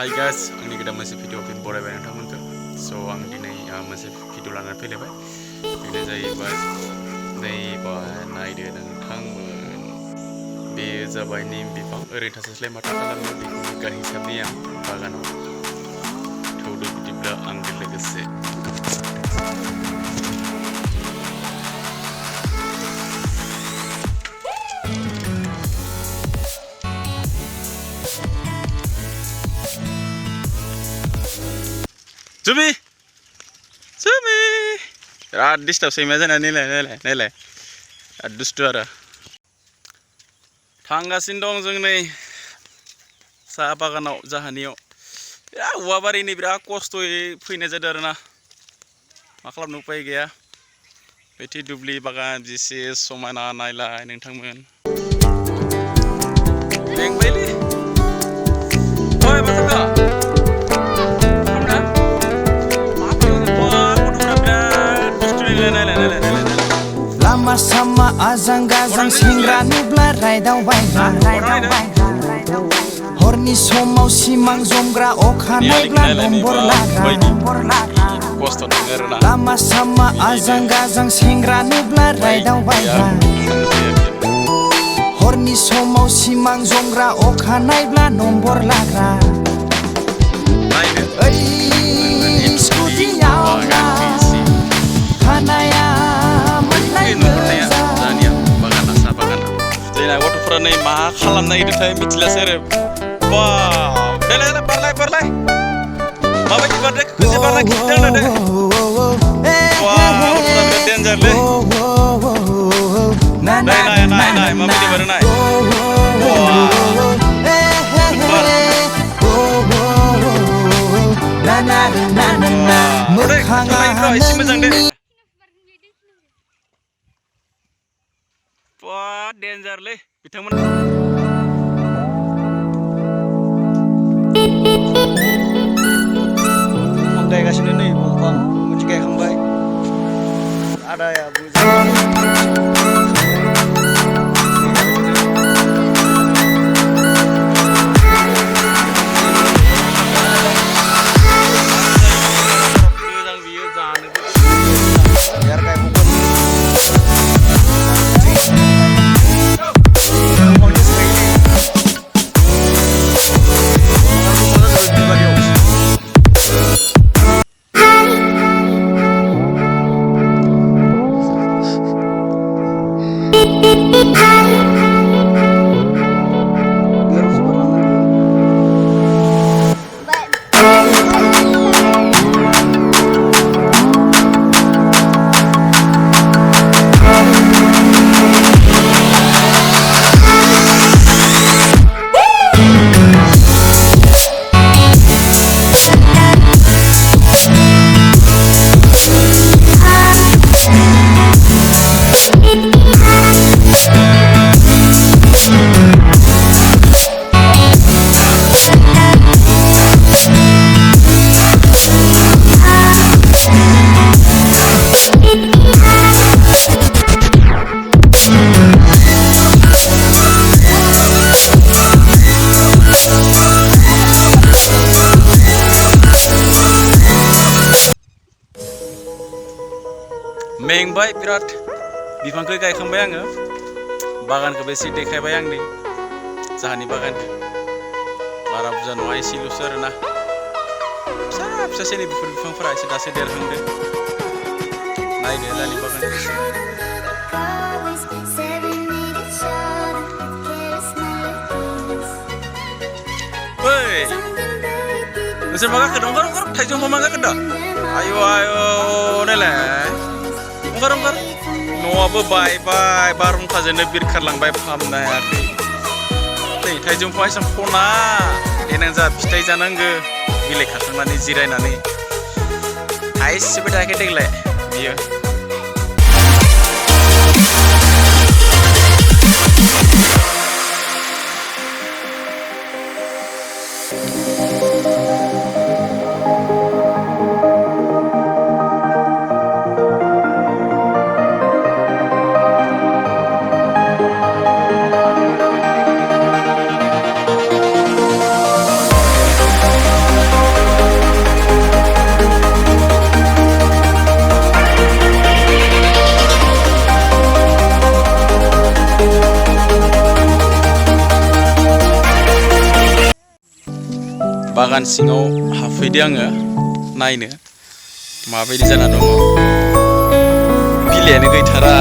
Hi guys, आंनि गोदान मोनसे भिडिअ बरायबाय नोंथांमोनखौ। स' आं दिनै मोनसे भिडिअ लानानै फैलायबाय। बेनो जाहैबाय नायदो नोंथांमोन। बेयो जाबाय निम बिफां। ओरैनो थास्लायस्लाय माथो खालामनो बेखौ गाय हिसाबै आं बागानाव थौदो बिदिब्ला आंजों लोगोसे। Jumi! Biराद डिस्टार्ब सैमा जाना नायलाय बिराद दुस्थु आरो। थांगासिनो दं जों नै साहा बागानाव जाहानियाव। बिराद औवा बारिनि बिराद खस्थ'यै फैनाय जादों आरोना। मा खालामनो उपाय गैया। बेथि दुब्लि बागान बेसे समायना नायलाय नोंथांमोन। बेंबायलै। ओइ मा जाखो? Lama sama azang gazang sengra nubla raidawbai Horni somau simang zomgra okha naibla nombor lagra Lama sama azang gazang sengra nubla raidawbai Horni somau simang zomgra okha naibla nombor lagra Oi skuti yauna kanaya गथ'फोरा मा खालामनो नागिरदोंथाय मिथिलासै आरो। वाव देलाय बारलाय माबायदि बारदों खनसे बारलाय खिन्थादो आंनो दे। वाव गथ'फोरा बिराद डेन्जारलै। नाय माबायदि बारो नाय। वाव एसे मोजां दे। Wah, danger le, बिथांमोन गायगासिनो नै दंफां मोनसे गायखांबाय आदाया मेंबाय बिराद बिफांखौ गायखांबाय आङो बागानखौबो एसे देखायबाय आंनि जाहानि बागानखौ बारा बुरजा नङा एसेल'सो आरोना फिसा सेनि बेफोर बिफांफोरा एसे दासो देरहांदों नायदो जाहानि बागानखौ ओइ नोंसोर मा गाखोदों ओंखार थाइजौ मा गाखोदों आयौ नायलाय ओंखार न'आबो बायबाय बारहुंखाजोंनो बिरखारलांबाय फाहामनो हायाखै नै थाइजौ बिफाङा एसां खना देनां जा फिथाइ जानांगो बिलाइ खाखांनानै जिरायनानै थाइसेबो थायाखै देग्लाय बियो बागान सिङाव हाबफैदो आङो नायनो माबायदि जाना दङ बिलाइयानो गैथारा